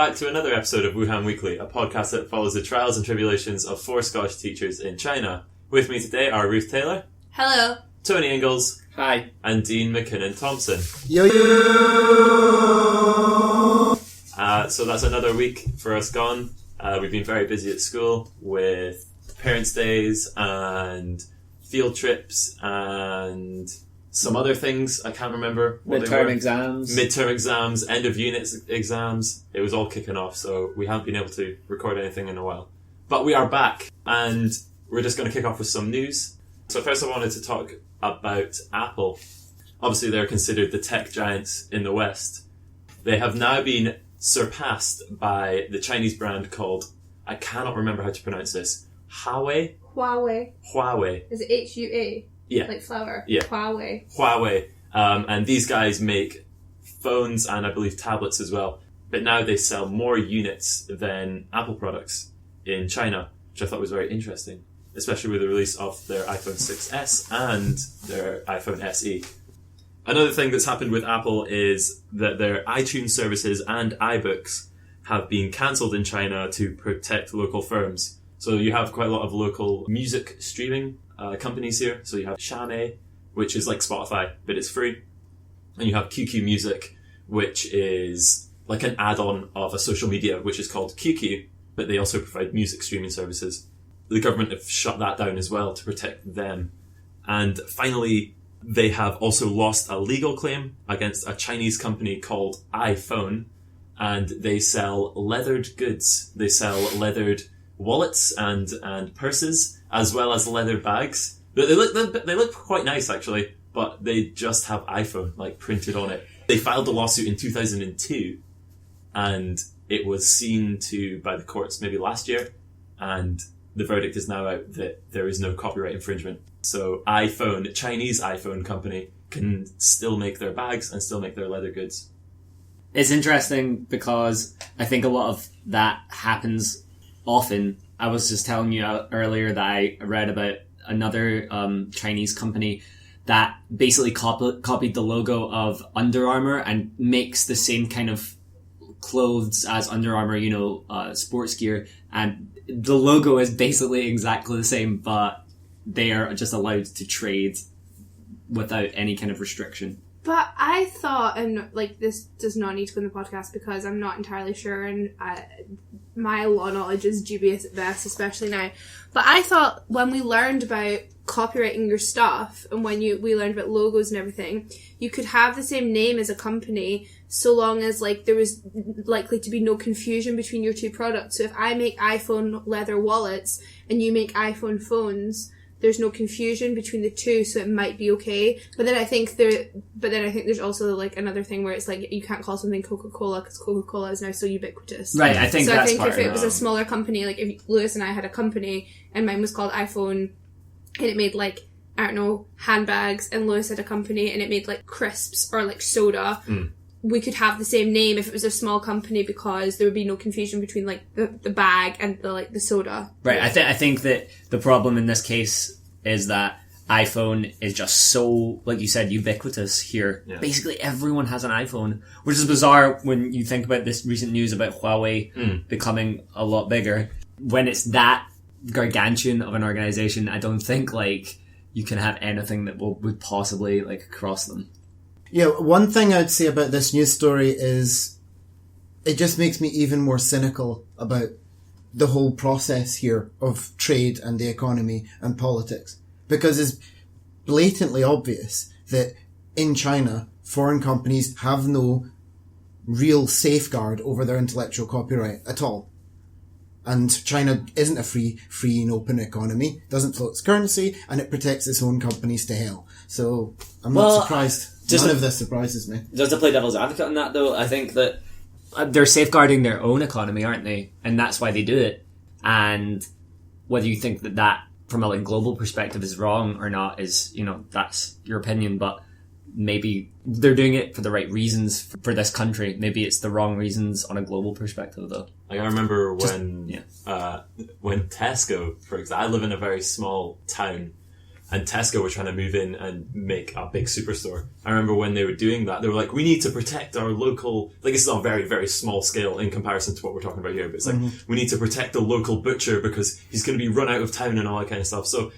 back to another episode of Wuhan Weekly, a podcast that follows the trials and tribulations of 4 Scottish teachers in China. With me today are Ruth Taylor. Hello. Tony Ingalls. Hi. And Dean McKinnon-Thompson. Yo. So that's another week for us gone. We've been very busy at school with parents' days and field trips and some other things. I can't remember what they were. Midterm exams, end of unit exams. It was all kicking off, so we haven't been able to record anything in a while. But we are back, and we're just going to kick off with some news. So first I wanted to talk about Apple. Obviously they're considered the tech giants in the West. They have now been surpassed by the Chinese brand called, I cannot remember how to pronounce this, Huawei? Huawei. Is it H-U-A? Yeah. Like flower? Yeah. Huawei. And these guys make phones and I believe tablets as well. But now they sell more units than Apple products in China, which I thought was very interesting, especially with the release of their iPhone 6s and their iPhone SE. Another thing that's happened with Apple is that their iTunes services and iBooks have been cancelled in China to protect local firms. So you have quite a lot of local music streaming companies here. So you have Xiaomi, which is like Spotify, but it's free. And you have QQ Music, which is like an add-on of a social media, which is called QQ, but they also provide music streaming services. The government have shut that down as well to protect them. And finally, they have also lost a legal claim against a Chinese company called iPhone, and they sell leathered goods. They sell leathered wallets and purses, as well as leather bags. They look quite nice, actually, but they just have iPhone like printed on it. They filed a lawsuit in 2002, and it was seen to by the courts maybe last year, and the verdict is now out that there is no copyright infringement. So iPhone, Chinese iPhone company, can still make their bags and still make their leather goods. It's interesting because I think a lot of that happens often. I was just telling you earlier that I read about another Chinese company that basically copied the logo of Under Armour and makes the same kind of clothes as Under Armour, sports gear. And the logo is basically exactly the same, but they are just allowed to trade without any kind of restriction. But I thought, and this does not need to go in the podcast because I'm not entirely sure, and my law knowledge is dubious at best, especially now. But I thought when we learned about copyrighting your stuff and when we learned about logos and everything, you could have the same name as a company so long as there was likely to be no confusion between your two products. So if I make iPhone leather wallets and you make iPhone phones, there's no confusion between the two, so it might be okay. But then I think there's also another thing where it's you can't call something Coca-Cola because Coca-Cola is now so ubiquitous. Right, I think that's if it was a smaller company, if Lewis and I had a company and mine was called iPhone and it made handbags, and Lewis had a company and it made crisps or soda, we could have the same name if it was a small company because there would be no confusion between the bag and the soda. Right. I think that the problem in this case is that iPhone is just so, like you said, ubiquitous here. Yeah. Basically everyone has an iPhone, which is bizarre when you think about this recent news about Huawei becoming a lot bigger. When it's that gargantuan of an organization, I don't think you can have anything that would possibly cross them. Yeah, one thing I'd say about this news story is it just makes me even more cynical about the whole process here of trade and the economy and politics. Because it's blatantly obvious that in China, foreign companies have no real safeguard over their intellectual copyright at all. And China isn't a free and open economy, doesn't float its currency, and it protects its own companies to hell. So I'm not surprised. None of this surprises me. Just to play devil's advocate on that, though, I think that they're safeguarding their own economy, aren't they? And that's why they do it. And whether you think that from a global perspective is wrong or not is, that's your opinion. But maybe they're doing it for the right reasons for this country. Maybe it's the wrong reasons on a global perspective, though. I remember when Tesco, for example, I live in a very small town, and Tesco were trying to move in and make a big superstore. I remember when they were doing that, they were like, we need to protect our local, like it's on a very, very small scale in comparison to what we're talking about here, but it's like, we need to protect the local butcher because he's going to be run out of town and all that kind of stuff. So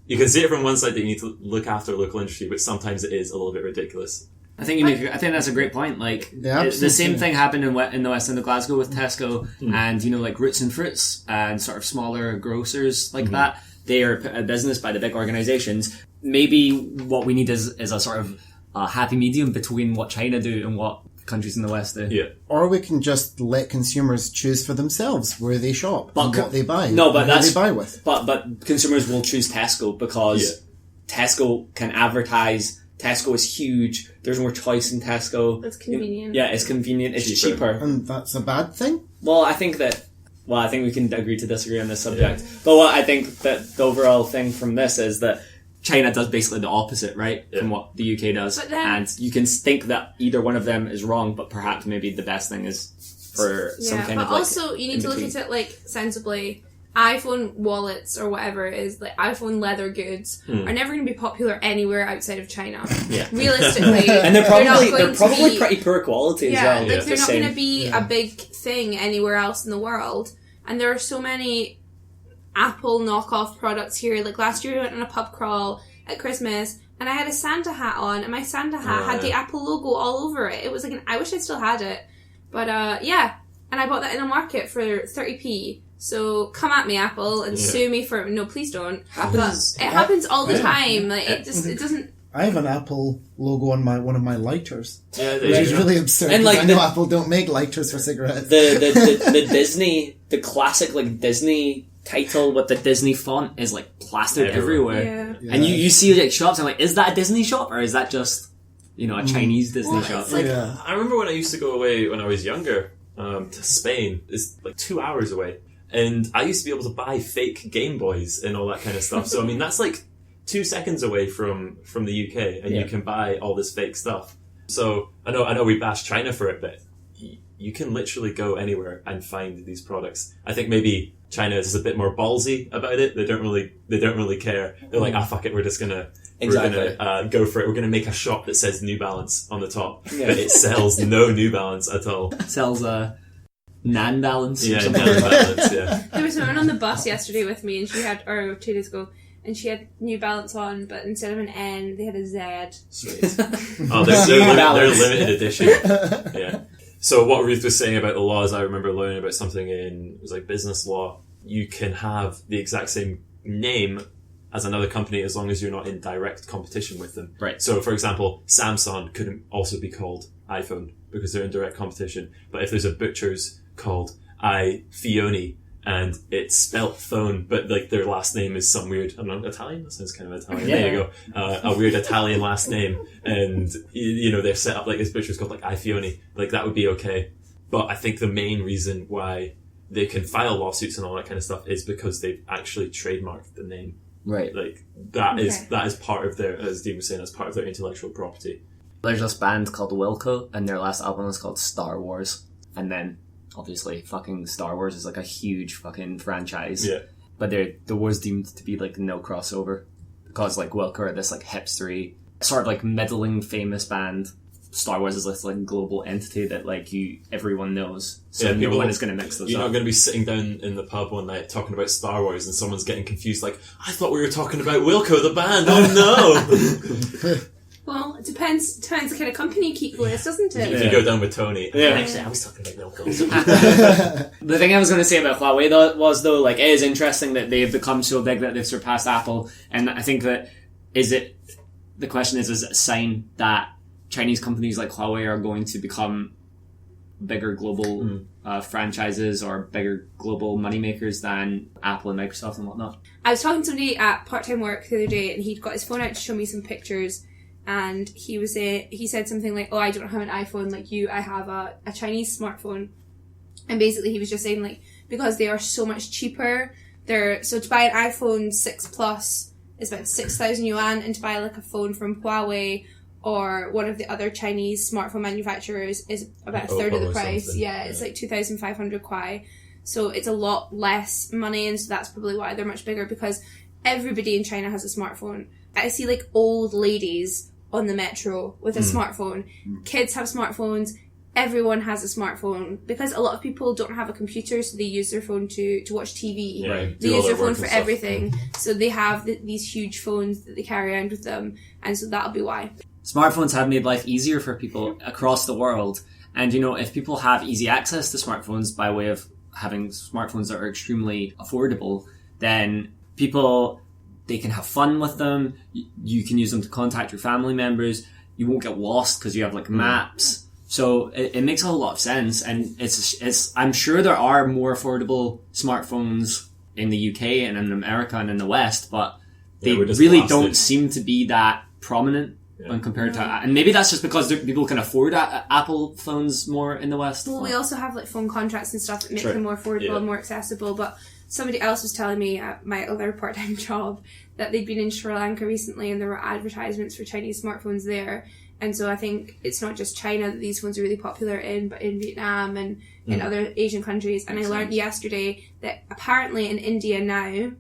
you can see it from one side that you need to look after local industry, but sometimes it is a little bit ridiculous. I think I think that's a great point. Like Yeah, the same thing happened in the west end of Glasgow with Tesco and like Roots and Fruits and sort of smaller grocers like that. They are put out of business by the big organisations. Maybe what we need is a sort of a happy medium between what China do and what countries in the West do. Yeah. Or we can just let consumers choose for themselves where they shop and what they buy. No, but and who that's they buy with. But consumers will choose Tesco because Tesco can advertise. Tesco is huge. There's more choice in Tesco. It's convenient. Yeah, it's convenient. It's cheaper. And that's a bad thing? Well, I think we can agree to disagree on this subject. But what I think that the overall thing from this is that China does basically the opposite, right, from what the UK does. But then- And you can think that either one of them is wrong, but perhaps maybe the best thing is for some kind but of like also you need to look in-between. at it like sensibly. iPhone wallets or whatever it is, like iPhone leather goods, are never going to be popular anywhere outside of China. Yeah. Realistically, and they're not going probably to be, pretty poor quality as well. like they're not going to be Yeah. a big thing anywhere else in the world. And there are so many Apple knockoff products here. Like last year, we went on a pub crawl at Christmas, and I had a Santa hat on, and my Santa hat had the Apple logo all over it. It was like I wish I still had it, but and I bought that in a market for 30p. So come at me, Apple, and sue me for no, please don't. Happens. But it happens all the time. Like it doesn't. I have an Apple logo on one of my lighters. Yeah, Which is really absurd. And, like, I know Apple don't make lighters for cigarettes. The Disney, the classic like Disney title with the Disney font is like plastered everywhere. Yeah. And you see like shops and like, is that a Disney shop or is that just, a Chinese Disney Well, shop? it's like- Yeah. I remember when I used to go away when I was younger to Spain. It's like 2 hours away. And I used to be able to buy fake Game Boys and all that kind of stuff. So, I mean, that's like 2 seconds away from the UK, and you can buy all this fake stuff. So, I know we bash China for it, but you can literally go anywhere and find these products. I think maybe China is a bit more ballsy about it. They don't really care. They're like, fuck it, we're gonna go for it. We're gonna make a shop that says New Balance on the top, but it sells no New Balance at all. Sells Nan Balance. Yeah, New Balance. Yeah. There was someone on the bus yesterday with me, and she had, or 2 days ago, and she had New Balance on, but instead of an N, they had a Z. Sweet. Oh, they're limited edition. Yeah. So what Ruth was saying about the laws, I remember learning about something it was like business law. You can have the exact same name as another company as long as you're not in direct competition with them. Right. So, for example, Samsung couldn't also be called iPhone because they're in direct competition. But if there's a butcher's called iPhone and it's spelt phone, but like their last name is some weird, I don't know, Italian? That sounds kind of Italian. Yeah. There you go. A weird Italian last name. And, they're set up like this butcher's called like iPhone. Like that would be okay. But I think the main reason why they can file lawsuits and all that kind of stuff is because they've actually trademarked the name. Right. Like that is part of their, as Dean was saying, that's part of their intellectual property. There's this band called Wilco, and their last album is called Star Wars. And then, obviously, fucking Star Wars is like a huge fucking franchise. Yeah. But there was deemed to be like no crossover. Because like Wilco are this like hipstery, sort of like middling famous band. Star Wars is this like global entity that like everyone knows. So no one is going to mix those You're up. not going to be sitting down in the pub one night talking about Star Wars and someone's getting confused like, I thought we were talking about Wilco the band, oh no! Well, it depends the kind of company you keep with, doesn't it? If you go down with Tony, Yeah. actually I was talking about Wilco. The thing I was going to say about Huawei though, like, it is interesting that they've become so big that they've surpassed Apple. And I think that, the question is it a sign that Chinese companies like Huawei are going to become bigger global franchises or bigger global moneymakers than Apple and Microsoft and whatnot? I was talking to somebody at part-time work the other day, and he'd got his phone out to show me some pictures, and he said something like, oh, I don't have an iPhone like you, I have a Chinese smartphone. And basically he was just saying, like, because they are so much cheaper, so to buy an iPhone 6 Plus is about 6,000 yuan, and to buy like a phone from Huawei or one of the other Chinese smartphone manufacturers is about a third of the price. Something. Yeah, it's like 2,500 kwai. So it's a lot less money, and so that's probably why they're much bigger, because everybody in China has a smartphone. I see like old ladies on the metro with a smartphone. Kids have smartphones. Everyone has a smartphone because a lot of people don't have a computer, so they use their phone to watch TV. Right. They use their phone for everything. So they have these huge phones that they carry around with them, and so that'll be why. Smartphones have made life easier for people across the world. And, if people have easy access to smartphones by way of having smartphones that are extremely affordable, then people, they can have fun with them. You can use them to contact your family members. You won't get lost because you have like maps. So it makes a whole lot of sense. And it's I'm sure there are more affordable smartphones in the UK and in America and in the West, but they really don't seem to be that prominent when compared to, and maybe that's just because people can afford Apple phones more in the West. Well, we also have like phone contracts and stuff that make them more affordable and more accessible. But somebody else was telling me at my other part-time job that they'd been in Sri Lanka recently and there were advertisements for Chinese smartphones there. And so I think it's not just China that these phones are really popular in, but in Vietnam and in other Asian countries. And I learned yesterday that apparently in India now,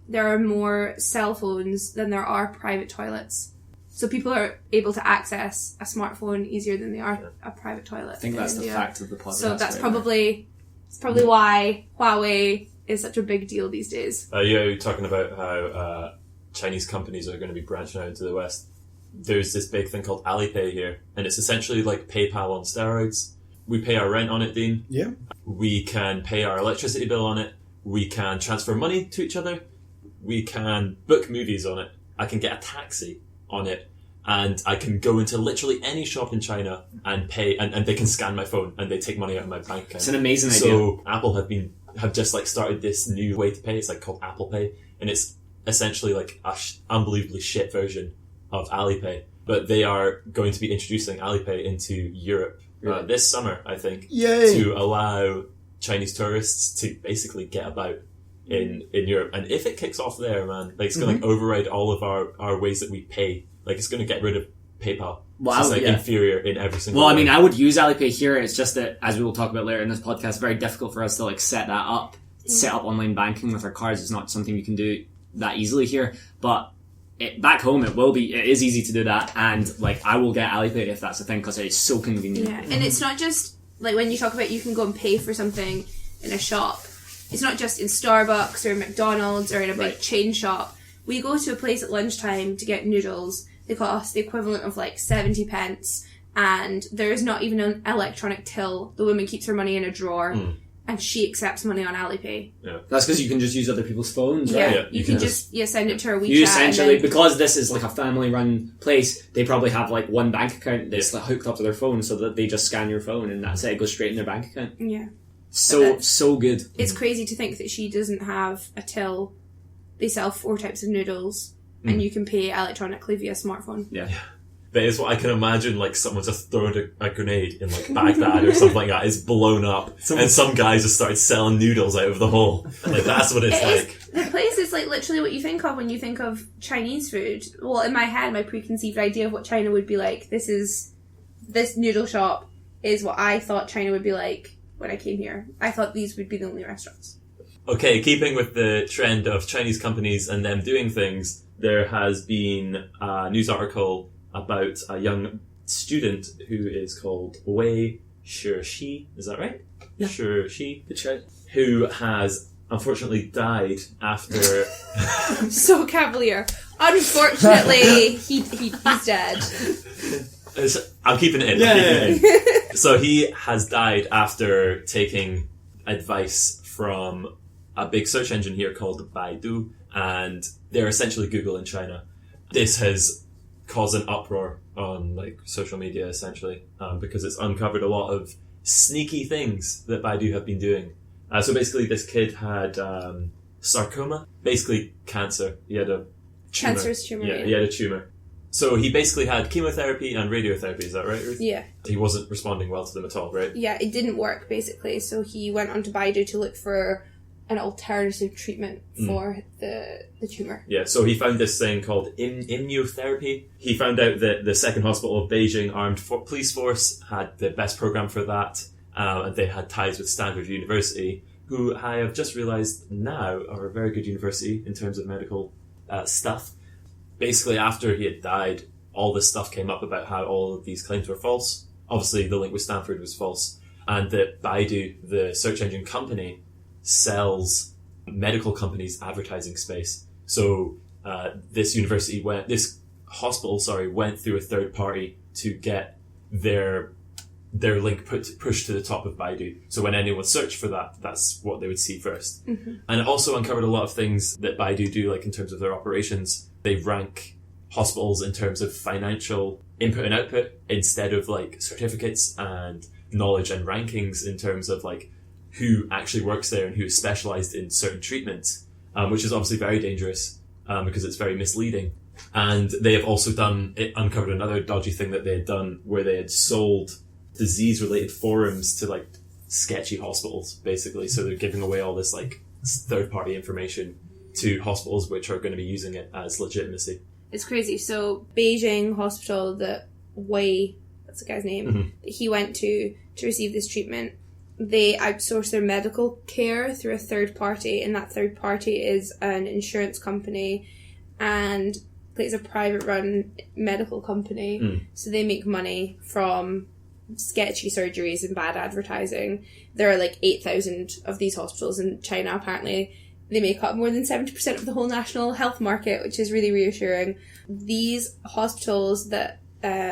there are more cell phones than there are private toilets. So people are able to access a smartphone easier than they are a private toilet. I think that's the fact of the podcast. So that's probably why Huawei is such a big deal these days. You're talking about how Chinese companies are going to be branching out into the West. There's this big thing called Alipay here, and it's essentially like PayPal on steroids. We pay our rent on it, Dean. Yeah. We can pay our electricity bill on it. We can transfer money to each other. We can book movies on it. I can get a taxi on it, and I can go into literally any shop in China and pay, and they can scan my phone and they take money out of my bank account. It's an amazing idea. So Apple have just like started this new way to pay. It's like called Apple Pay, and it's essentially like a unbelievably shit version of Alipay. But they are going to be introducing Alipay into Europe this summer, I think, to allow Chinese tourists to basically get about in Europe. And if it kicks off there, man, like it's going to override all of our ways that we pay. Like it's going to get rid of PayPal. Well, it's like inferior in every single way. Well, I mean, I would use Alipay here. It's just that, as we will talk about later in this podcast, it's very difficult for us to like set that up. Set up online banking with our cards is not something you can do that easily here. But back home, it is easy to do that. And like, I will get Alipay if that's the thing because it is so convenient. Yeah, and it's not just like when you talk about you can go and pay for something in a shop. It's not just in Starbucks or McDonald's or in a big chain shop. We go to a place at lunchtime to get noodles. They cost the equivalent of like 70 pence. And there is not even an electronic till. The woman keeps her money in a drawer. And she accepts money on Alipay. Yeah. That's because you can just use other people's phones, right? Yeah, you can just send it to her WeChat. You essentially, because this is like a family-run place, they probably have like one bank account that's like hooked up to their phone so that they just scan your phone and that's it. It goes straight in their bank account. Yeah. So good. It's crazy to think that she doesn't have a till. They sell 4 types of noodles and you can pay electronically via smartphone. Yeah. That is what I can imagine, like someone just throwing a grenade in like Baghdad or something like that. It's blown up and some guys just started selling noodles out of the hole. Like that's what it's like. The place is like literally what you think of when you think of Chinese food. Well, in my head, my preconceived idea of what China would be like, this noodle shop is what I thought China would be like when I came here. I thought these would be the only restaurants. Okay, keeping with the trend of Chinese companies and them doing things, there has been a news article about a young student who is called Wei Shi. Is that right? Yeah. Shi. Good shout. Who has unfortunately died after... So cavalier. Unfortunately, he's dead. I'm keeping it in. Yeah. So he has died after taking advice from a big search engine here called Baidu, and they're essentially Google in China. This has caused an uproar on like social media essentially because it's uncovered a lot of sneaky things that Baidu have been doing. So basically this kid had sarcoma, basically cancer. He had a tumor. Cancerous tumor. Yeah, he had a tumor. So he basically had chemotherapy and radiotherapy, is that right, Ruth? Yeah. He wasn't responding well to them at all, right? Yeah, it didn't work basically, so he went onto Baidu to look for an alternative treatment for the tumour. Yeah, so he found this thing called immunotherapy. He found out that the second hospital of Beijing Armed Police Force had the best program for that, and they had ties with Stanford University, who I have just realised now are a very good university in terms of medical stuff. basically after he had died, all this stuff came up about how all of these claims were false. Obviously, the link with Stanford was false. And that Baidu, the search engine company, sells medical companies advertising space. So this hospital went through a third party to get their link pushed to the top of Baidu. So when anyone searched for that, that's what they would see first. Mm-hmm. And it also uncovered a lot of things that Baidu do, like in terms of their operations. They rank hospitals in terms of financial input and output instead of like certificates and knowledge and rankings in terms of like who actually works there and who is specialized in certain treatments, which is obviously very dangerous because it's very misleading. And they have also uncovered another dodgy thing that they had done where they had sold disease-related forums to like sketchy hospitals, basically. So they're giving away all this like third-party information to hospitals which are going to be using it as legitimacy. It's crazy. So Beijing hospital that that's the guy's name, mm-hmm. he went to receive this treatment. They outsource their medical care through a third party, and that third party is an insurance company, and it's a private-run medical company. So they make money from sketchy surgeries and bad advertising. There are like 8,000 of these hospitals in China, apparently. They make up more than 70% of the whole national health market, which is really reassuring. These hospitals that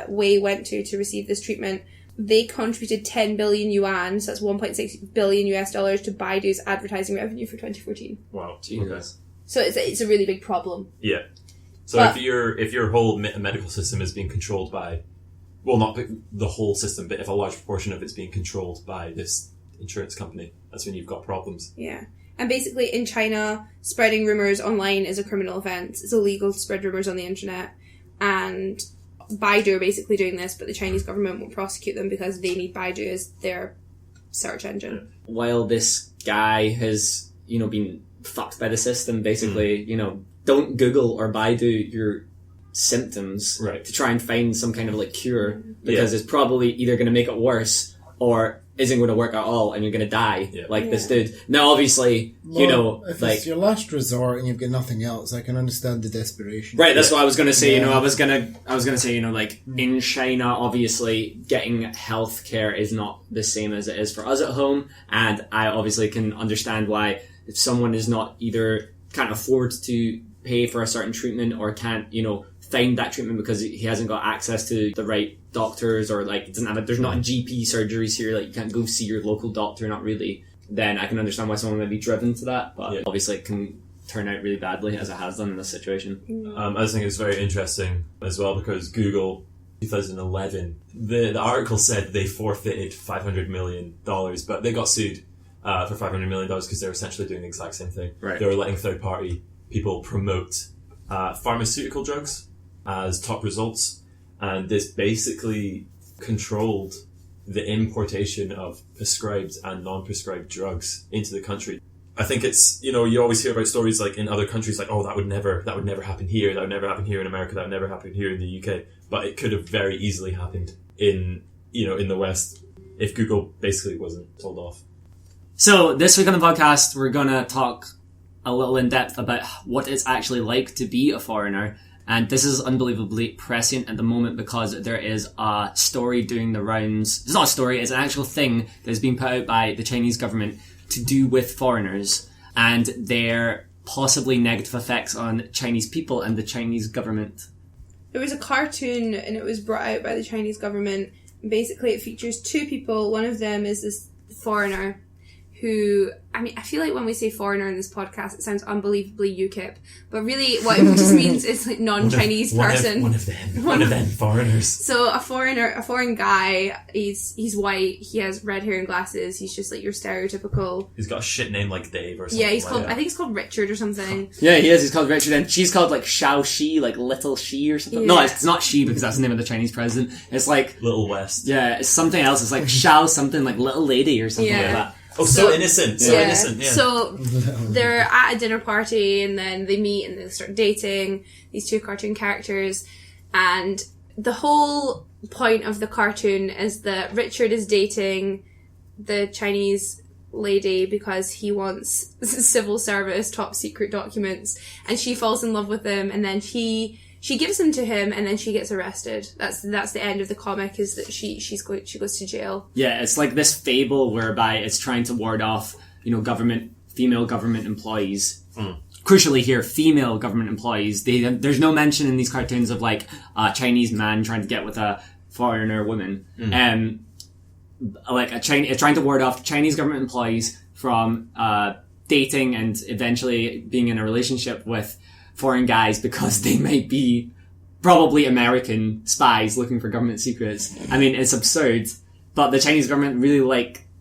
Wei went to receive this treatment, they contributed 10 billion yuan, so that's 1.6 billion US dollars to Baidu's advertising revenue for 2014. Wow. Jesus. So it's a really big problem. Yeah. So if your whole medical system is being controlled by, well, not the whole system, but if a large proportion of it's being controlled by this insurance company, that's when you've got problems. Yeah. And basically in China, spreading rumours online is a criminal offence. It's illegal to spread rumours on the internet. And Baidu are basically doing this, but the Chinese government won't prosecute them because they need Baidu as their search engine. While this guy has, been fucked by the system, basically, don't Google or Baidu your symptoms to try and find some kind of like cure, because it's probably either going to make it worse or isn't going to work at all and you're going to die this dude. Now, obviously, if it's your last resort and you've got nothing else, I can understand the desperation. Right, that's what I was going to say. I was going to say, in China, obviously, getting healthcare is not the same as it is for us at home, and I obviously can understand why if someone is not can't afford to pay for a certain treatment or can't, find that treatment because he hasn't got access to the right doctors, or like there's not a GP surgeries here, like you can't go see your local doctor, not really, then I can understand why someone might be driven to that, but obviously it can turn out really badly, as it has done in this situation. I just think it's very interesting as well because Google, 2011, the article said they forfeited $500 million, but they got sued for $500 million because they were essentially doing the exact same thing. Right. They were letting third-party people promote pharmaceutical drugs as top results, and this basically controlled the importation of prescribed and non-prescribed drugs into the country. I think it's, you always hear about stories like in other countries like, oh, that would never happen here, that would never happen here in America, that would never happen here in the UK, but it could have very easily happened in the West if Google basically wasn't told off. So this week on the podcast, we're going to talk a little in depth about what it's actually like to be a foreigner. And this is unbelievably prescient at the moment because there is a story doing the rounds. It's not a story, it's an actual thing that is being put out by the Chinese government to do with foreigners and their possibly negative effects on Chinese people and the Chinese government. There was a cartoon and it was brought out by the Chinese government. Basically, it features two people. One of them is this foreigner who, I feel like when we say foreigner in this podcast, it sounds unbelievably UKIP, but really what it just means is like non-Chinese person. One of them foreigners. So a foreign guy, he's white, he has red hair and glasses, he's just like your stereotypical... He's got a shit name like Dave or something. Yeah, I think he's called Richard or something. Yeah, he is, he's called Richard, and she's called like Xiao Shi, like Little Shi or something. Yeah. No, it's not Shi because that's the name of the Chinese president. It's like... Little West. Yeah, it's something else. It's like Xiao something, like Little Lady or something like that. Oh, so innocent. So innocent, yeah. So they're at a dinner party and then they meet and they start dating, these two cartoon characters. And the whole point of the cartoon is that Richard is dating the Chinese lady because he wants civil service, top secret documents. And she falls in love with him and then she she gives them to him, and then she gets arrested. That's the end of the comic. Is that she goes to jail. Yeah, it's like this fable whereby it's trying to ward off, female government employees. Crucially here, female government employees. There's no mention in these cartoons of like a Chinese man trying to get with a foreigner woman. It's trying to ward off Chinese government employees from dating and eventually being in a relationship with foreign guys because they might be probably American spies looking for government secrets. I mean, it's absurd, but the Chinese government really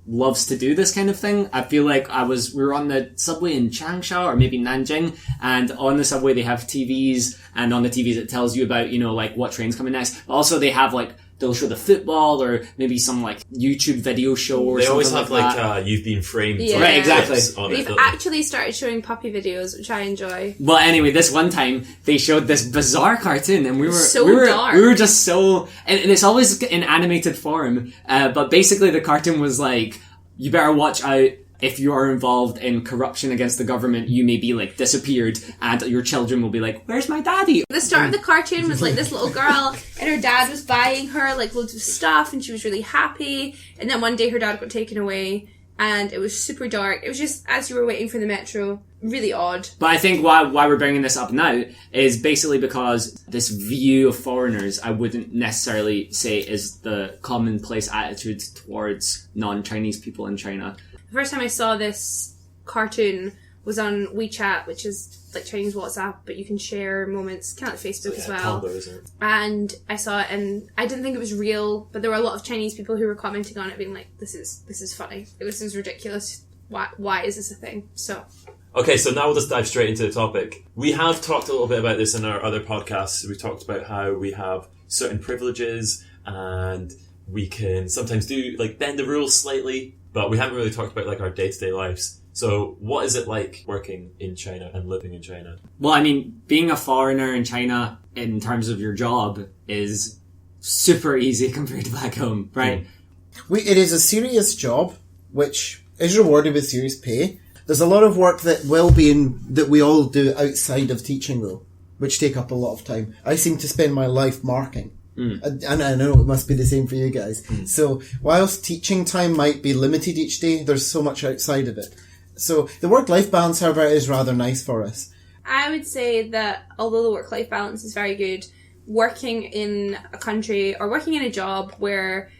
loves to do this kind of thing. I feel like we were on the subway in Changsha or maybe Nanjing, and on the subway they have TVs, and on the TVs it tells you about, what train's coming next. But also they have they'll show the football or maybe some YouTube video show or they something. They always have You've Been Framed. Yeah. Right, exactly. They've actually started showing puppy videos, which I enjoy. Well, anyway, this one time they showed this bizarre cartoon, and we were dark. We were just so, and it's always in animated form. But basically, the cartoon was like, you better watch out. If you are involved in corruption against the government, you may be disappeared, and your children will be like, "Where's my daddy?" The start of the cartoon was this little girl, and her dad was buying her loads of stuff, and she was really happy. And then one day her dad got taken away, and it was super dark. It was just as you were waiting for the metro, really odd. But I think why we're bringing this up now is basically because this view of foreigners, I wouldn't necessarily say is the commonplace attitude towards non-Chinese people in China. The first time I saw this cartoon was on WeChat, which is Chinese WhatsApp, but you can share moments, kind of like Facebook as well. Tumblr, isn't it? And I saw it, and I didn't think it was real, but there were a lot of Chinese people who were commenting on it, being like, "This is funny. This is ridiculous. Why is this a thing?" So. Okay, so now we'll just dive straight into the topic. We have talked a little bit about this in our other podcasts. We talked about how we have certain privileges, and we can sometimes do bend the rules slightly. But we haven't really talked about our day-to-day lives. So what is it like working in China and living in China? Well, I mean, being a foreigner in China in terms of your job is super easy compared to back home, right? It is a serious job, which is rewarded with serious pay. There's a lot of work that that we all do outside of teaching though, which take up a lot of time. I seem to spend my life marking. And I know it must be the same for you guys. So whilst teaching time might be limited each day, there's so much outside of it. So the work-life balance, however, is rather nice for us. I would say that although the work-life balance is very good, working in a country or working in a job where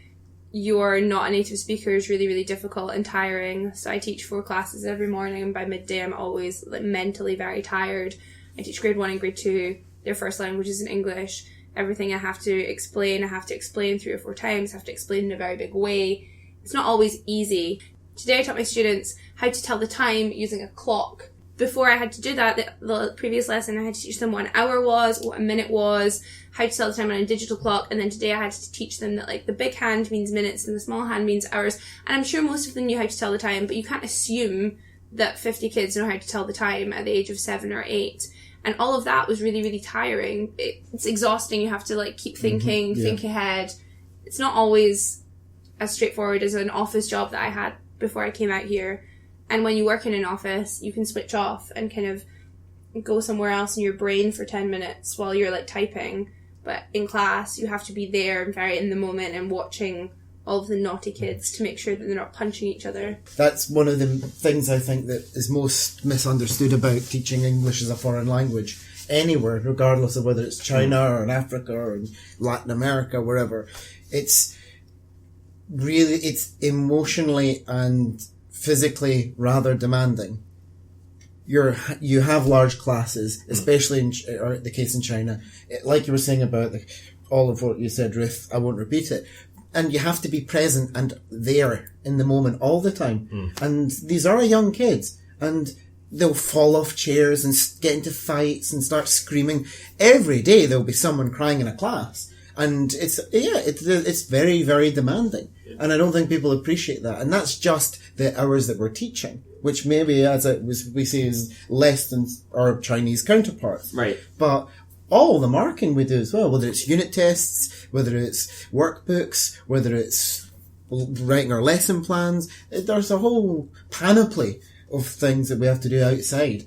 you're not a native speaker is really, really difficult and tiring. So I teach 4 classes every morning, and by midday I'm always mentally very tired. I teach grade 1 and grade 2. Their first language is in English. Everything I have to explain 3 or 4 times, I have to explain in a very big way. It's not always easy. Today I taught my students how to tell the time using a clock. Before I had to do that, the previous lesson I had to teach them what an hour was, what a minute was, how to tell the time on a digital clock, and then today I had to teach them that the big hand means minutes and the small hand means hours. And I'm sure most of them knew how to tell the time, but you can't assume that 50 kids know how to tell the time at the age of 7 or 8. And all of that was really, really tiring. It's exhausting. You have to keep thinking, think ahead. It's not always as straightforward as an office job that I had before I came out here. And when you work in an office, you can switch off and kind of go somewhere else in your brain for 10 minutes while you're typing. But in class, you have to be there and very in the moment and watching all of the naughty kids to make sure that they're not punching each other. That's one of the things I think that is most misunderstood about teaching English as a foreign language anywhere, regardless of whether it's China or in Africa or in Latin America, wherever. It's emotionally and physically rather demanding. You have large classes, especially in the case in China. Like you were saying about all of what you said, Ruth, I won't repeat it. And you have to be present and there in the moment all the time. And these are young kids, and they'll fall off chairs and get into fights and start screaming. Every day there'll be someone crying in a class. And it's very, very demanding. And I don't think people appreciate that. And that's just the hours that we're teaching, which maybe, we say, is less than our Chinese counterparts. Right. But all the marking we do as well, whether it's unit tests, whether it's workbooks, whether it's writing our lesson plans, there's a whole panoply of things that we have to do outside.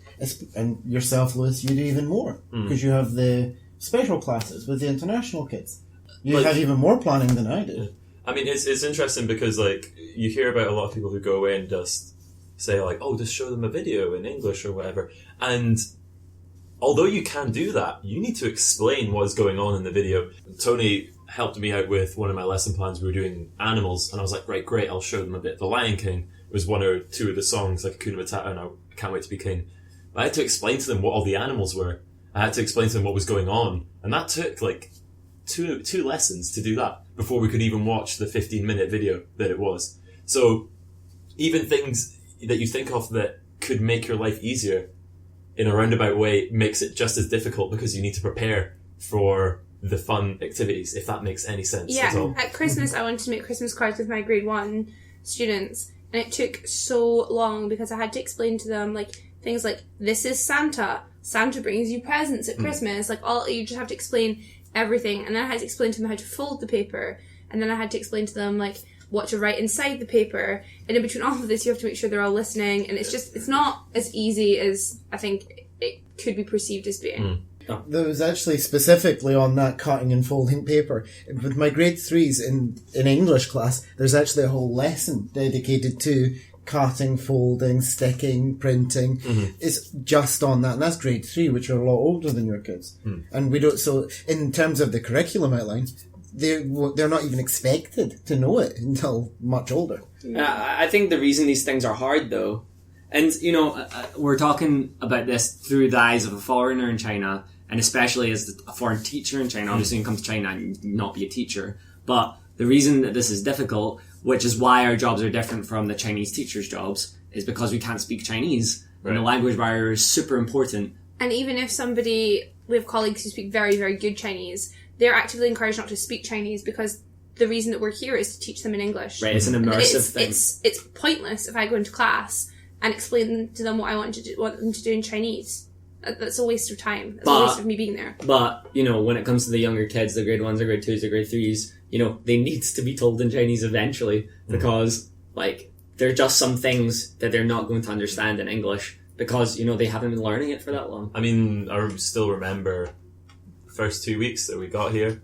And yourself, Lewis, you do even more, because you have the special classes with the international kids. You Like- have even more planning than I do. I mean, it's interesting because, like, you hear about a lot of people who go away and just say, like, oh, just show them a video in English or whatever. And although you can do that, you need to explain what is going on in the video. Tony helped me out with one of my lesson plans. We were doing animals, and I was like, right, great, I'll show them a bit. The Lion King was one or two of the songs, like Hakuna Matata, and I Can't Wait to Be King. But I had to explain to them what all the animals were. I had to explain to them what was going on. And that took, like, two lessons to do that before we could even watch the 15-minute video that it was. So even things that you think of that could make your life easier in a roundabout way makes it just as difficult because you need to prepare for the fun activities, if that makes any sense at all. At Christmas I wanted to make Christmas cards with my grade 1 students, and it took so long because I had to explain to them like things like, this is Santa brings you presents at Christmas, like all, you just have to explain everything. And then I had to explain to them how to fold the paper, and then I had to explain to them like what to write inside the paper, and in between all of this you have to make sure they're all listening, and it's not as easy as I think it could be perceived as being. There was actually specifically on that cutting and folding paper. With my grade 3s in English class, there's actually a whole lesson dedicated to cutting, folding, sticking, printing. It's just on that, and that's grade 3, which are a lot older than your kids. And we don't, so in terms of the curriculum outline, they're not even expected to know it until much older. I think the reason these things are hard, though, and, you know, We're talking about this through the eyes of a foreigner in China, and especially as a foreign teacher in China. Obviously, you can come to China and not be a teacher. But the reason that this is difficult, which is why our jobs are different from the Chinese teachers' jobs, is because we can't speak Chinese. Right. And the language barrier is super important. And even if we have colleagues who speak very, very good Chinese, they're actively encouraged not to speak Chinese because the reason that we're here is to teach them in English. Right, it's an immersive thing. It's pointless if I go into class and explain to them what I want them to do in Chinese. That's a waste of time. It's a waste of me being there. But, you know, when it comes to the younger kids, the grade 1s, the grade 2s, the grade 3s, you know, they need to be told in Chinese eventually because, like, there are just some things that they're not going to understand in English because, you know, they haven't been learning it for that long. I mean, I still remember the first 2 weeks that we got here.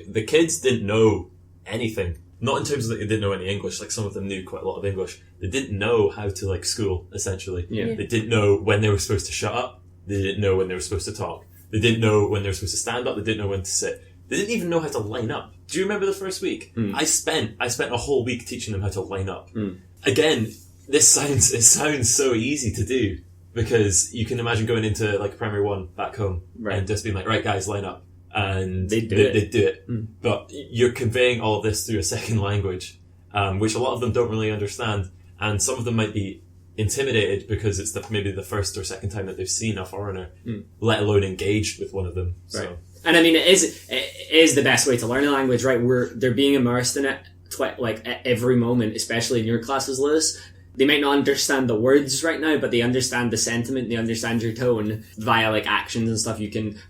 The kids didn't know anything. Not in terms of that they didn't know any English, like some of them knew quite a lot of English. They didn't know how to, like, school, essentially. Yeah. They didn't know when they were supposed to shut up. They didn't know when they were supposed to talk. They didn't know when they were supposed to stand up. They didn't know when to sit. They didn't even know how to line up. Do you remember the first week? I spent a whole week teaching them how to line up. Again, it sounds so easy to do because you can imagine going into like primary 1 back home and just being like, right guys, line up. And they do it. But you're conveying all of this through a second language, which a lot of them don't really understand. And some of them might be intimidated because it's maybe the first or second time that they've seen a foreigner, let alone engaged with one of them. Right. So. And I mean, it is the best way to learn a language, right? They're being immersed in it, like at every moment, especially in your classes, Lewis. They might not understand the words right now, but they understand the sentiment, they understand your tone via like actions and stuff. You can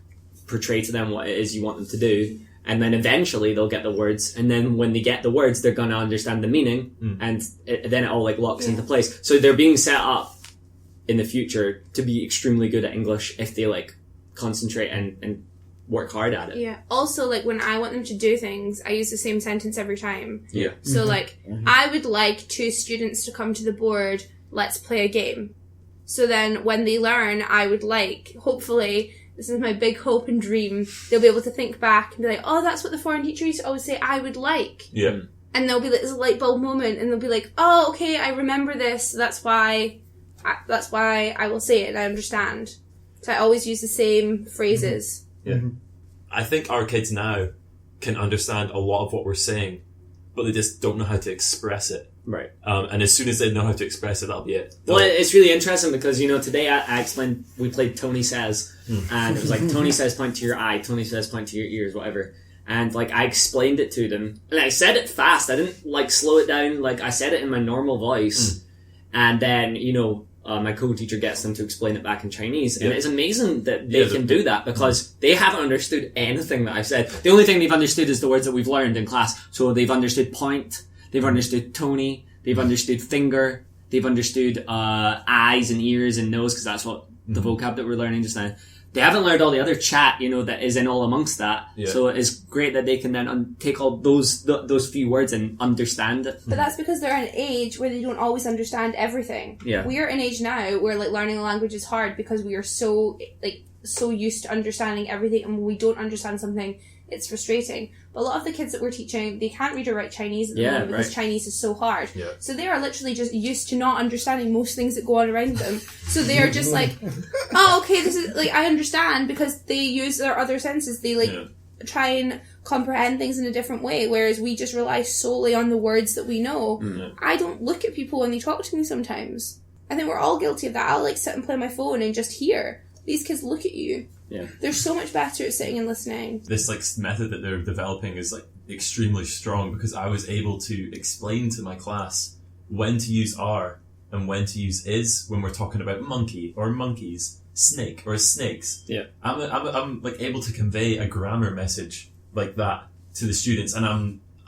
portray to them what it is you want them to do. And then eventually they'll get the words. And then when they get the words, they're going to understand the meaning. And then it all like locks into place. So they're being set up in the future to be extremely good at English if they like concentrate and work hard at it. Yeah. Also, like when I want them to do things, I use the same sentence every time. Yeah. So like, I would like 2 students to come to the board, let's play a game. So then when they learn, I would like, hopefully, this is my big hope and dream, they'll be able to think back and be like, oh, that's what the foreign teacher used to always say, I would like. Yeah. And there'll be like this light bulb moment, and they'll be like, oh, okay, I remember this, that's why I will say it, and I understand. So I always use the same phrases. Yeah. I think our kids now can understand a lot of what we're saying, but they just don't know how to express it. Right. And as soon as they know how to express it, that'll be it. Well, it's really interesting because, you know, today I explained, we played Tony Says, and it was like, Tony says point to your eye, Tony says point to your ears, whatever. And, like, I explained it to them, and I said it fast, I didn't, like, slow it down, like, I said it in my normal voice, and then, you know, my co-teacher gets them to explain it back in Chinese, and it's amazing that they can do that, because they haven't understood anything that I've said. The only thing they've understood is the words that we've learned in class, so they've understood point, they've understood Tony, they've understood finger, they've understood eyes and ears and nose, because that's what the vocab that we're learning just now. they haven't learned all the other chat, that is in all amongst that. Yeah. So it's great that they can then take all those few words and understand it. But that's because they're at an age where they don't always understand everything. Yeah. We are at an age now where like learning a language is hard because we are so used to understanding everything, and when we don't understand something, it's frustrating. But a lot of the kids that we're teaching, they can't read or write Chinese at the moment because Chinese is so hard. Yeah. So they are literally just used to not understanding most things that go on around them. So they are just like, oh, okay, this is like, I understand, because they use their other senses. They try and comprehend things in a different way, whereas we just rely solely on the words that we know. Mm-hmm. I don't look at people when they talk to me sometimes. I think we're all guilty of that. I'll like sit and play my phone and just hear. These kids look at you. Yeah. They're so much better at sitting and listening. This like method that they're developing is like extremely strong, because I was able to explain to my class when to use are and when to use is when we're talking about monkey or monkeys, snake or snakes. Yeah. I'm like able to convey a grammar message like that to the students, and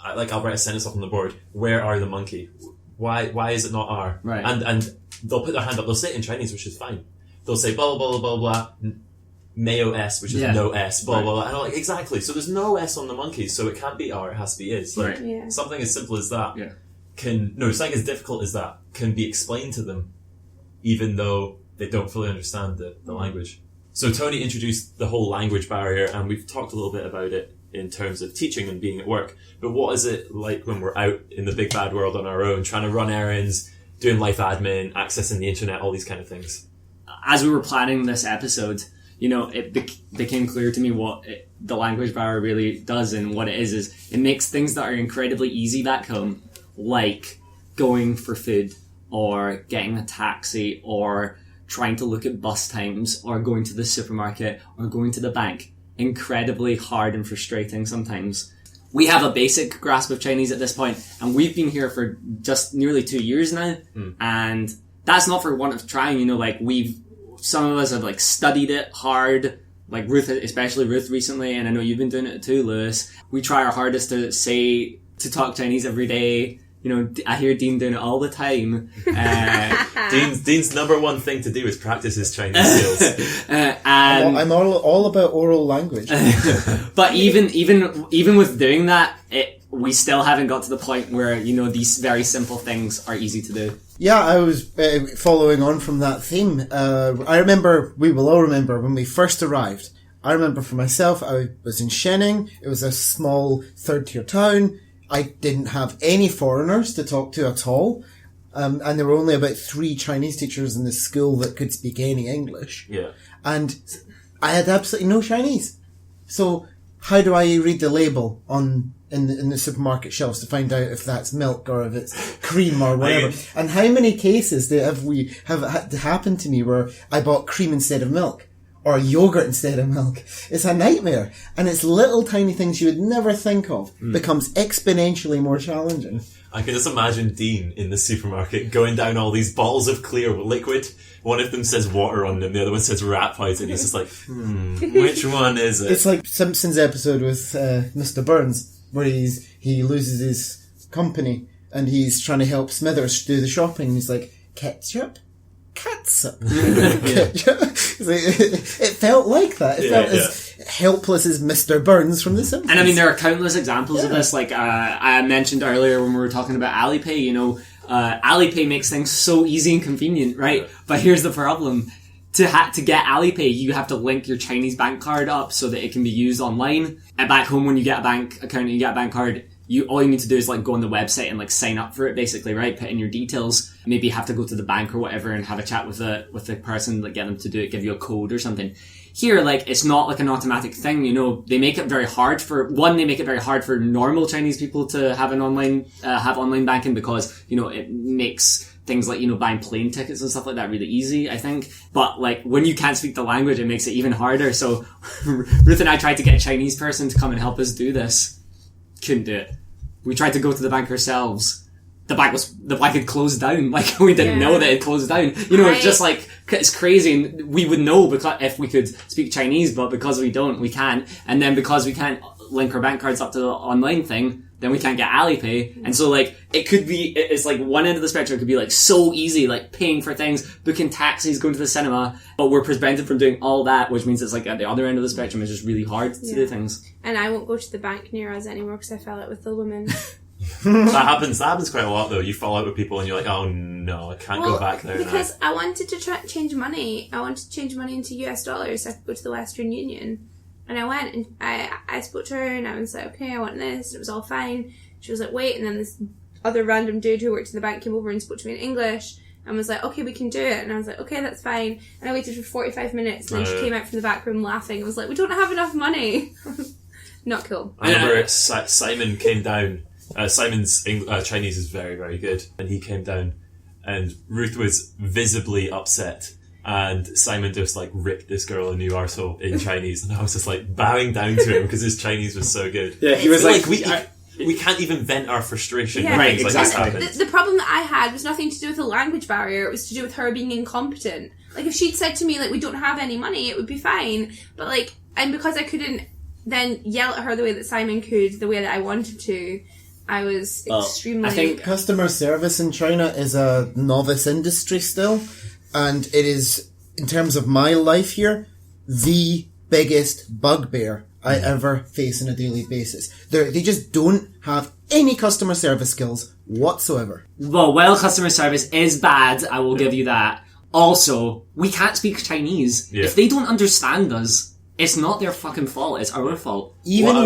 I'll write a sentence up on the board. Where are the monkey? Why is it not are? Right. And they'll put their hand up. They'll say it in Chinese, which is fine. They'll say blah blah blah blah blah. Mayo S, which is no S, blah, blah, blah. And I'm like, exactly. So there's no S on the monkeys, so it can't be R, it has to be is. Like, something as simple as that something as difficult as that can be explained to them, even though they don't fully understand the language. So Tony introduced the whole language barrier, and we've talked a little bit about it in terms of teaching and being at work. But what is it like when we're out in the big bad world on our own, trying to run errands, doing life admin, accessing the internet, all these kind of things? As we were planning this episode, it became clear to me what the language barrier really does, and what it is it makes things that are incredibly easy back home, like going for food or getting a taxi or trying to look at bus times or going to the supermarket or going to the bank, incredibly hard and frustrating sometimes. We have a basic grasp of Chinese at this point, and we've been here for just nearly 2 years now, and that's not for want of trying. Some of us have like studied it hard, like Ruth, especially Ruth recently, and I know you've been doing it too, Lewis. We try our hardest to talk Chinese every day. I hear Dean doing it all the time. Dean's number one thing to do is practice his Chinese skills. I'm all about oral language. But even with doing that, we still haven't got to the point where, these very simple things are easy to do. Yeah, I was following on from that theme. We will all remember when we first arrived. I remember for myself, I was in Shening. It was a small third-tier town. I didn't have any foreigners to talk to at all. And there were only about 3 Chinese teachers in the school that could speak any English. Yeah. And I had absolutely no Chinese. So how do I read the label in the supermarket shelves to find out if that's milk or if it's cream or whatever? And how many cases have happened to me where I bought cream instead of milk or yogurt instead of milk? It's a nightmare. And it's little tiny things you would never think of becomes exponentially more challenging. I can just imagine Dean in the supermarket going down all these bottles of clear liquid. One of them says water on them, the other one says rat poison. And he's just like, which one is it? It's like Simpsons episode with Mr. Burns, where he loses his company and he's trying to help Smithers do the shopping. He's like, ketchup? Catsup? Ketchup? It felt like that. It felt as helpless as Mr. Burns from The Simpsons. And I mean, there are countless examples of this. Like I mentioned earlier when we were talking about Alipay, Alipay makes things so easy and convenient, right? But here's the problem. To get Alipay, you have to link your Chinese bank card up so that it can be used online. And back home, when you get a bank account and you get a bank card, all you need to do is like go on the website and like sign up for it, basically, right? Put in your details. Maybe you have to go to the bank or whatever and have a chat with the person, like get them to do it, give you a code or something. Here, like, it's not like an automatic thing, they make it very hard for normal Chinese people to have online banking because, it makes things like, buying plane tickets and stuff like that really easy, I think. But like, when you can't speak the language, it makes it even harder. So Ruth and I tried to get a Chinese person to come and help us do this. Couldn't do it. We tried to go to the bank ourselves. The bank had closed down. Like, we didn't know that it closed down. It's just like, it's crazy. And we would know because if we could speak Chinese, but because we don't, we can't. And then because we can't link our bank cards up to the online thing, then we can't get Alipay. And so, like, it's like one end of the spectrum could be, like, so easy, like, paying for things, booking taxis, going to the cinema, but we're prevented from doing all that, which means it's, like, at the other end of the spectrum, it's just really hard to do things. And I won't go to the bank near us anymore because I fell out with the woman. That happens quite a lot, though. You fall out with people and you're like, oh no, I can't go back there because now. I wanted to change money. I wanted to change money into US dollars so I could go to the Western Union. And I went and I spoke to her and I was like, okay, I want this. And it was all fine. She was like, wait. And then this other random dude who worked in the bank came over and spoke to me in English and was like, okay, we can do it. And I was like, okay, that's fine. And I waited for 45 minutes and then she came out from the back room laughing and was like, we don't have enough money. Not cool. I remember Simon came down. Simon's Chinese is very, very good. And he came down and Ruth was visibly upset. And Simon just, like, ripped this girl a new arsehole in Chinese. And I was just, like, bowing down to him because his Chinese was so good. Yeah, he was like we can't even vent our frustration when right, things exactly. like this happen. The problem that I had was nothing to do with the language barrier. It was to do with her being incompetent. Like, if she'd said to me, like, we don't have any money, it would be fine. But, like, and because I couldn't then yell at her the way that Simon could, the way that I wanted to, I was extremely... I think customer service in China is a novice industry still. And it is, in terms of my life here, the biggest bugbear I ever face on a daily basis. They just don't have any customer service skills whatsoever. Well, customer service is bad, I will give you that. Also, we can't speak Chinese. Yeah. If they don't understand us, it's not their fucking fault, it's our fault. Even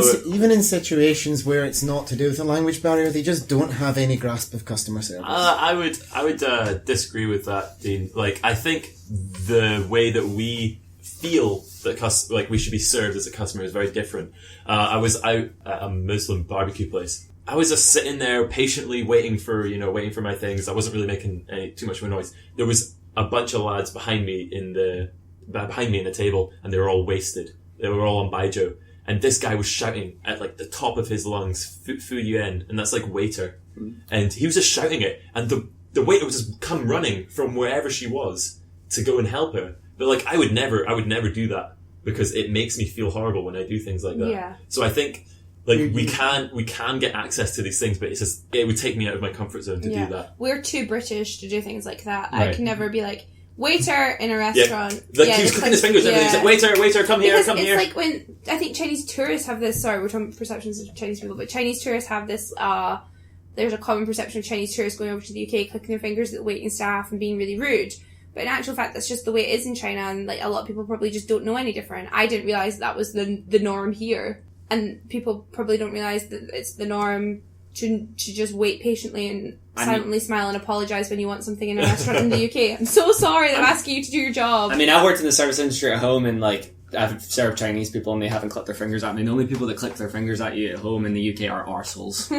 in situations where it's not to do with a language barrier, they just don't have any grasp of customer service. I would disagree with that, Dean. Like, I think the way that we feel that we should be served as a customer is very different. I was out at a Muslim barbecue place. I was just sitting there patiently waiting for my things. I wasn't really making too much of a noise. There was a bunch of lads behind me in the table, and they were all wasted. They were all on baijiu. And this guy was shouting at, like, the top of his lungs, Fu Yuan, and that's, like, waiter. And he was just shouting it, and the waiter would just come running from wherever she was to go and help her. But, like, I would never do that, because it makes me feel horrible when I do things like that. Yeah. So I think, like, we can get access to these things, but it's just, it would take me out of my comfort zone to do that. We're too British to do things like that. Right. I can never be like, waiter in a restaurant. Yeah. Like, he was clicking his fingers and he's like, waiter, come here, come here. It's like when, I think Chinese tourists have this, sorry, we're talking perceptions of Chinese people, but Chinese tourists have this, there's a common perception of Chinese tourists going over to the UK, clicking their fingers at the waiting staff and being really rude. But in actual fact, that's just the way it is in China, and, like, a lot of people probably just don't know any different. I didn't realise that was the norm here. And people probably don't realise that it's the norm to just wait patiently and silently smile and apologise when you want something in a restaurant in the UK. I'm so sorry that I'm asking you to do your job. I mean, I've worked in the service industry at home, and, like, I've served Chinese people and they haven't clicked their fingers at me. The only people that click their fingers at you at home in the UK are arseholes.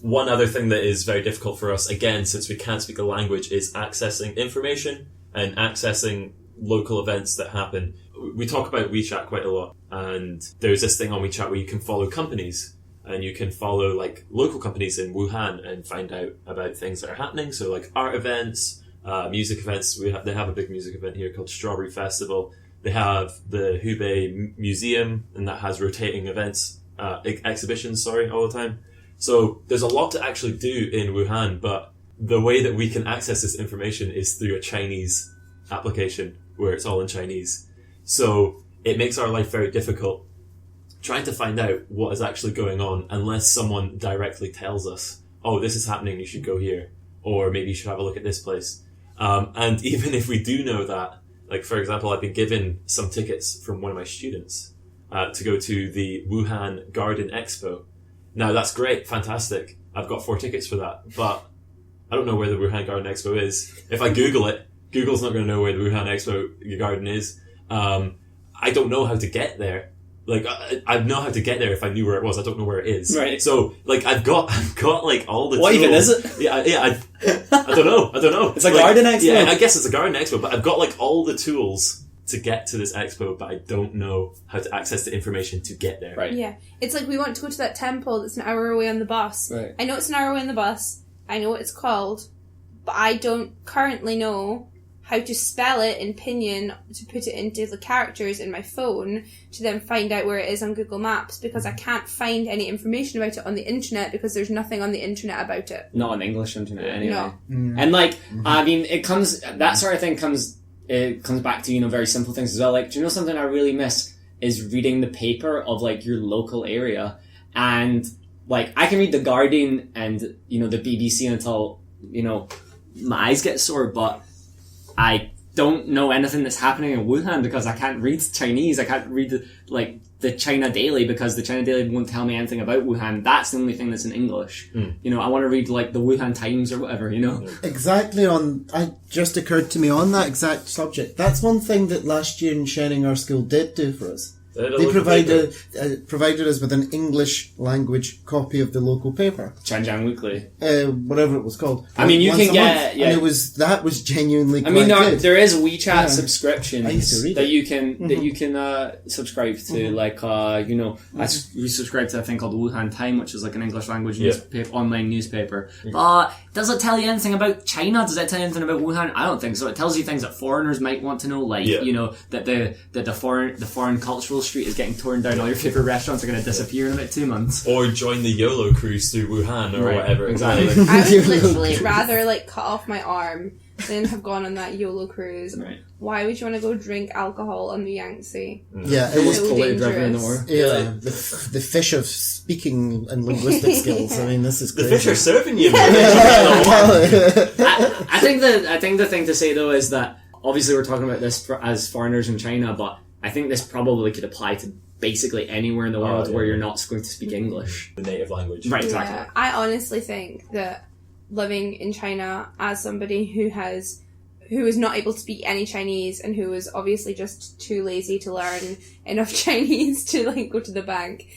One other thing that is very difficult for us, again, since we can't speak the language, is accessing information and accessing local events that happen. We talk about WeChat quite a lot, and there's this thing on WeChat where you can follow companies, and you can follow, like, local companies in Wuhan and find out about things that are happening. So, like, art events, music events. They have a big music event here called Strawberry Festival. They have the Hubei Museum, and that has rotating events, exhibitions, all the time. So there's a lot to actually do in Wuhan, but the way that we can access this information is through a Chinese application where it's all in Chinese. So it makes our life very difficult trying to find out what is actually going on unless someone directly tells us, oh, this is happening, you should go here, or maybe you should have a look at this place. And even if we do know that, like, for example, I've been given some tickets from one of my students to go to the Wuhan Garden Expo. Now, that's great, fantastic. I've got 4 tickets for that, but I don't know where the Wuhan Garden Expo is. If I Google it, Google's not going to know where the Wuhan Expo Garden is. I don't know how to get there. Like, I know how to get there if I knew where it was. I don't know where it is. Right. So, like, I've got like all the what tools. Even is it? Yeah, I don't know. It's a garden expo? Yeah, I guess it's a garden expo, but I've got, like, all the tools to get to this expo, but I don't know how to access the information to get there. Right. Yeah. It's like we want to go to that temple that's an hour away on the bus. Right. I know it's an hour away on the bus. I know what it's called, but I don't currently know how to spell it in pinyin to put it into the characters in my phone to then find out where it is on Google Maps, because I can't find any information about it on the internet because there's nothing on the internet about it. Not on the English internet anyway. No. And like, I mean, that sort of thing comes back to, very simple things as well. Like, do you know something I really miss is reading the paper of like your local area. And like, I can read the Guardian and, the BBC until, my eyes get sore, but I don't know anything that's happening in Wuhan because I can't read Chinese. I can't read the China Daily because the China Daily won't tell me anything about Wuhan. That's the only thing that's in English. I want to read like the Wuhan Times or whatever, Exactly it just occurred to me on that exact subject. That's one thing that last year in Shenning our school did do for us. They provided us with an English language copy of the local paper. Chanjiang Weekly. Whatever it was called. I mean, you can get... Yeah. And that was genuinely quite good. There is WeChat subscriptions I used to read that you can subscribe to. Like, we subscribe to a thing called Wuhan Time, which is like an English language online newspaper. But does it tell you anything about China? Does it tell you anything about Wuhan? I don't think so. It tells you things that foreigners might want to know, like, that the foreign cultural street is getting torn down, all your favourite restaurants are going to disappear in about 2 months. Or join the YOLO cruise through Wuhan or whatever. Exactly. I would literally rather cut off my arm than have gone on that YOLO cruise. Right. Why would you want to go drink alcohol on the Yangtze? Yeah, it was so dangerous. Yeah, the fish of speaking and linguistic skills. I mean, this is crazy. The fish are serving you. I think the thing to say though is that obviously we're talking about this as foreigners in China, but I think this probably could apply to basically anywhere in the world where you're not going to speak English. The native language. Right, exactly. Yeah, I honestly think that living in China as somebody who is not able to speak any Chinese and who is obviously just too lazy to learn enough Chinese to go to the bank,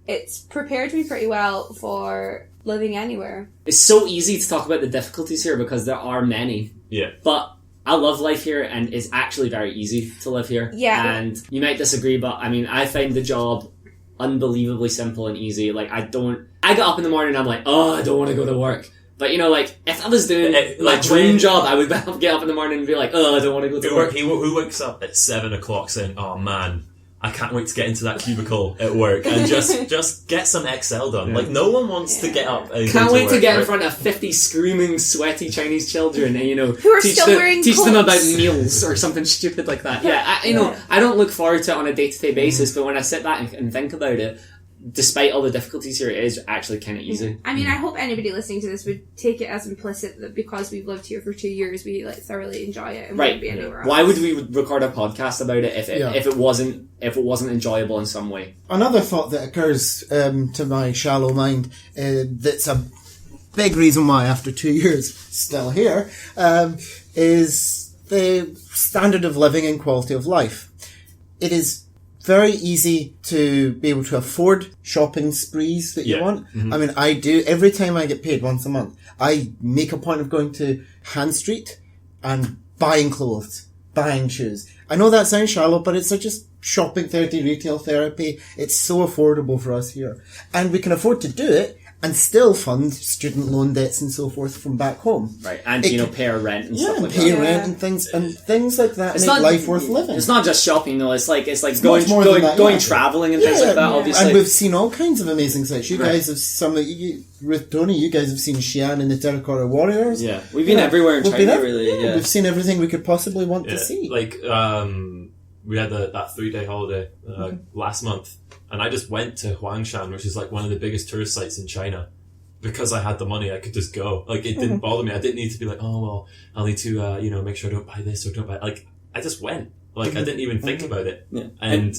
it's prepared me pretty well for living anywhere. It's so easy to talk about the difficulties here because there are many. Yeah. But I love life here and it's actually very easy to live here. Yeah. And you might disagree, but I mean, I find the job unbelievably simple and easy. Like, I get up in the morning and I'm like, oh, I don't want to go to work. But if I was doing my dream job, I would get up in the morning and be like, oh, I don't want to go to work. Who wakes up at 7 o'clock saying, oh man, I can't wait to get into that cubicle at work and just get some Excel done. Like, no one wants to get up and can't go wait work, to get right? in front of 50 screaming, sweaty Chinese children and, who are still wearing teach them coats. about meals or something stupid like that. I don't look forward to it on a day-to-day basis, but when I sit back and think about it, despite all the difficulties here, it is actually kind of easy. I mean, I hope anybody listening to this would take it as implicit that because we've lived here for 2 years, we thoroughly enjoy it and wouldn't be anywhere else. Why would we record a podcast about it if it wasn't enjoyable in some way? Another thought that occurs to my shallow mind that's a big reason why after 2 years still here is the standard of living and quality of life. It is very easy to be able to afford shopping sprees that you want. Mm-hmm. I mean, I do. Every time I get paid once a month, I make a point of going to Han Street and buying clothes, buying shoes. I know that sounds shallow, but it's such a shopping therapy, retail therapy. It's so affordable for us here. And we can afford to do it and still fund student loan debts and so forth from back home. Right, and pay our rent and stuff like pay that. rent and things like that make life worth living. It's not just shopping though. It's going traveling and things like that. Obviously, and we've seen all kinds of amazing sites. You guys have with Tony. You guys have seen Xi'an and the Terracotta Warriors. Yeah, we've been everywhere in China. Really, we've seen everything we could possibly want to see. Like we had that 3-day holiday last month. And I just went to Huangshan, which is like one of the biggest tourist sites in China. Because I had the money, I could just go. Like, it didn't bother me. I didn't need to be like, oh, well, I'll need to, make sure I don't buy this or don't buy... Like, I just went. Like, I didn't even think about it. Yeah. And,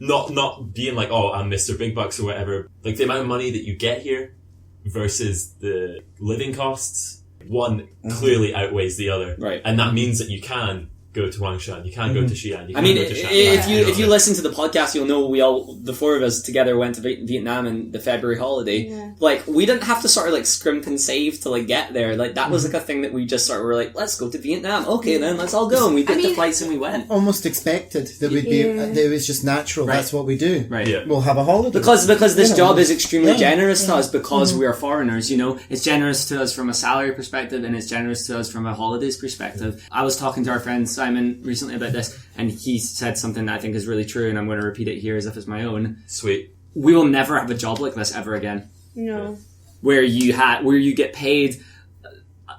not being like, oh, I'm Mr. Big Bucks or whatever. Like, the amount of money that you get here versus the living costs, one clearly outweighs the other. Right. And that means that you can go to Huangshan. You can't go to Xi'an. You I can't mean, go to Shanghai. if you listen to the podcast, you'll know the four of us together went to Vietnam in the February holiday. Yeah. Like, we didn't have to sort of like scrimp and save to like get there. Like, that was like a thing that we just sort of were like, let's go to Vietnam. Okay, then let's all go. And we did the flights and we went. Almost expected that we'd be. It was just natural. Right. That's what we do. Right. Yeah. We'll have a holiday Because this job is extremely Yeah. generous to us because we are foreigners, you know. It's generous to us from a salary perspective and it's generous to us from a holidays perspective. I was talking to our friend Simon recently about this and he said something that I think is really true and I'm going to repeat it here as if it's my own. Sweet. We will never have a job like this ever again. No. Where you get paid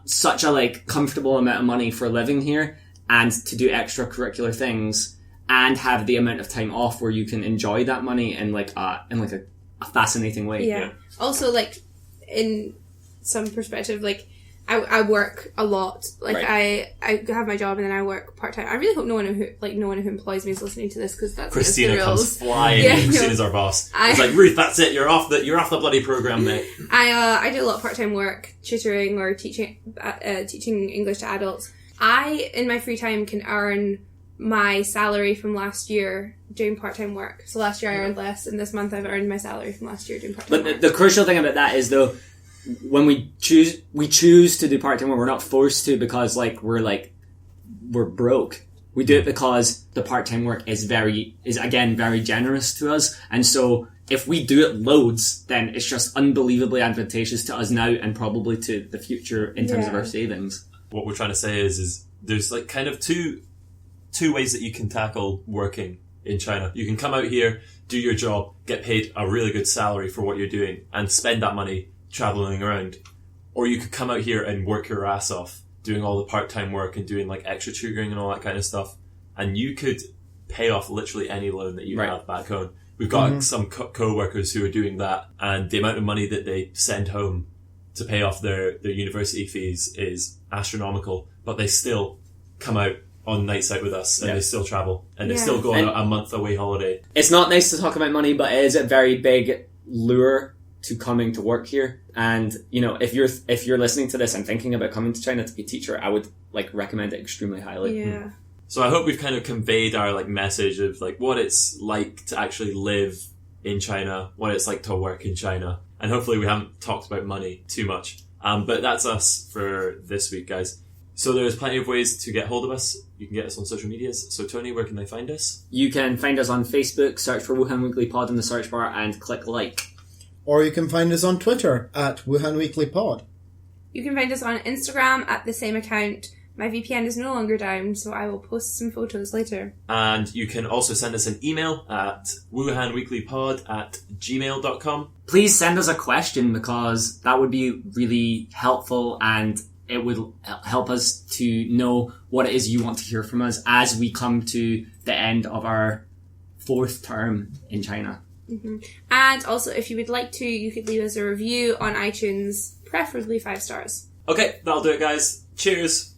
such a like comfortable amount of money for living here and to do extracurricular things and have the amount of time off where you can enjoy that money in like a fascinating way. Yeah. Also, like, in some perspective, like, I work a lot. Like, Right. I have my job and then I work part-time. I really hope no one who employs me is listening to this because that's Christina against the comes rules. flying Yeah, in. no. Christina's our boss. It's like, Ruth, that's it. You're off the bloody program, mate. I do a lot of part-time work, tutoring or teaching English to adults. I, in my free time, can earn my salary from last year doing part-time work. So last year I earned less, and this month I've earned my salary from last year doing part-time But work. the crucial thing about that is though, when we choose to do part-time work, we're not forced to because we're broke. We do it because the part-time work is again very generous to us, and so if we do it loads, then it's just unbelievably advantageous to us now and probably to the future in terms of our savings. What we're trying to say is there's like kind of two ways that you can tackle working in China. You can come out here, do your job, get paid a really good salary for what you're doing, and spend that money traveling around. Or you could come out here and work your ass off, doing all the part-time work and doing like extra tutoring and all that kind of stuff. And you could pay off literally any loan that you Right. have back home. We've got some co-workers who are doing that, and the amount of money that they send home to pay off their university fees is astronomical, but they still come out on nights out with us and Yeah. they still travel and they Yeah. still go on a month away holiday. It's not nice to talk about money, but it is a very big lure to coming to work here. And you know, if you're listening to this and thinking about coming to China to be a teacher, I would recommend it extremely highly. Yeah. So I hope we've kind of conveyed our message of what it's like to actually live in China, what it's like to work in China, and hopefully we haven't talked about money too much. But that's us for this week, guys. So there's plenty of ways to get hold of us. You can get us on social medias. So Tony, where can they find us? You can find us on Facebook, search for Wuhan Weekly Pod in the search bar and click like. Or you can find us on Twitter at Wuhan Weekly Pod. You can find us on Instagram at the same account. My VPN is no longer down, so I will post some photos later. And you can also send us an email at wuhanweeklypod@gmail.com. Please send us a question because that would be really helpful and it would help us to know what it is you want to hear from us as we come to the end of our 4th term in China. Mm-hmm. And also, if you would like to, you could leave us a review on iTunes, preferably 5 stars. Okay, that'll do it, guys. Cheers.